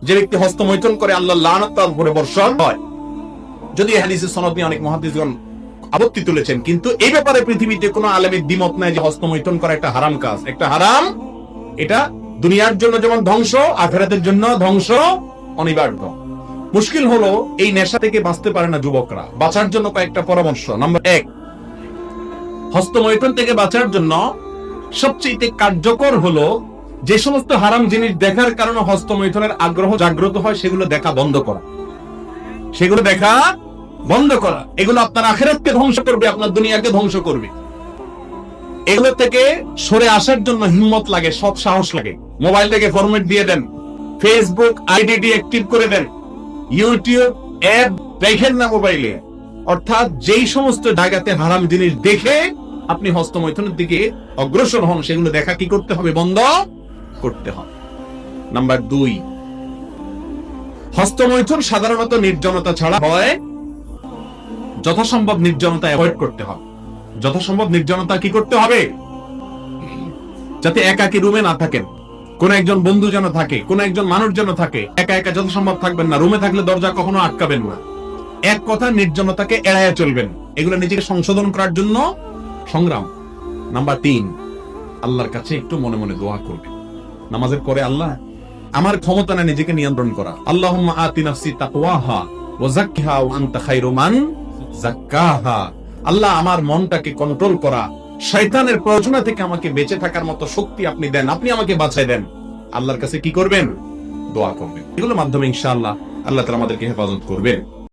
যে ব্যক্তি হস্তমৈথুন করে আল্লাহ লানত তার উপরে বর্ষণ হয়। যদি হাদিসের সনদ নিয়ে অনেক মুহাদ্দিসগণ আপত্তি তুলেছেন, কিন্তু এই ব্যাপারে পৃথিবীতে কোনো আলেমের দ্বিমত নাই যে হস্তমৈথুন করা একটা হারাম কাজ, একটা হারাম। এটা দুনিয়ার জন্য যেমন ধ্বংস, আখিরাতের জন্য ধ্বংস অনিবার্য। মুশকিল হলো এই নেশা থেকে বাঁচতে পারে না যুবকরা। বাঁচার জন্য কয়েকটা পরামর্শ। নাম্বার 1, হস্তমৈথুন থেকে বাঁচার জন্য সবচেয়ে কার্যকর হলো যে সমস্ত হারাম জিনিস দেখার কারণে হস্তমৈথুনের আগ্রহ জাগ্রত হয় সেগুলো দেখা বন্ধ করা। সেগুলো দেখা বন্ধ করা। এগুলো আপনার আখিরাতকে ধ্বংস করবে, আপনার দুনিয়াকে ধ্বংস করবে। এগুলো থেকে সরে আসার জন্য হিম্মত লাগে, সৎ সাহস লাগে। মোবাইল থেকে ফরম্যাট দিয়ে দেন, ফেসবুক আইডি ডিঅ্যাক্টিভ করে দেন, ইউটিউব অ্যাপ দেখেন না মোবাইলে। অর্থাৎ যেই সমস্ত জায়গাতে হারাম জিনিস দেখে আপনি হস্তমৈথুনের দিকে অগ্রসর হন, সেগুলো দেখা কি করতে হবে? বন্ধ করতে হবে। নাম্বার 2, হস্তমৈথুন সাধারণত নির্জনতা ছাড়া হয়। যথাসম্ভব নির্জনতা অ্যাভয়েড করতে হবে। যথাসম্ভব নির্জনতা কি করতে হবে? যাতে একাকী রুমে না থাকেন, কোন একজন বন্ধু যেন থাকে, কোন একজন মানুষ যেন থাকে। একা একা যথাসম্ভব থাকবেন না। রুমে থাকলে দরজা কখনো আটকাবেন না। এক কথা, নির্জনতাকে এড়াইয়া চলবেন। এগুলো নিজেকে সংশোধন করার জন্য সংগ্রাম। নাম্বার 3, আল্লাহর কাছে একটু মনে মনে দোয়া করবেন নামাজের পরে, আল্লাহ আমার ক্ষমতা না নিজেকে নিয়ন্ত্রণ করা। আল্লাহুম্মা আতি নাফসি তাকওয়াহা ওয়া যাক্কিহা ওয়া আনতা খায়রু মান যাক্কাহা। আল্লাহ আমার মনটাকে কন্ট্রোল করা, শয়তানের প্ররোচনা থেকে আমাকে বেঁচে থাকার মতো শক্তি আপনি দেন, আপনি আমাকে বাঁচায় দেন। আল্লাহর কাছে কি করবেন? দোয়া করবেন। এগুলোর মাধ্যমে ইনশাআল্লাহ আল্লাহ তাআলা আমাদেরকে হেফাজত করবেন।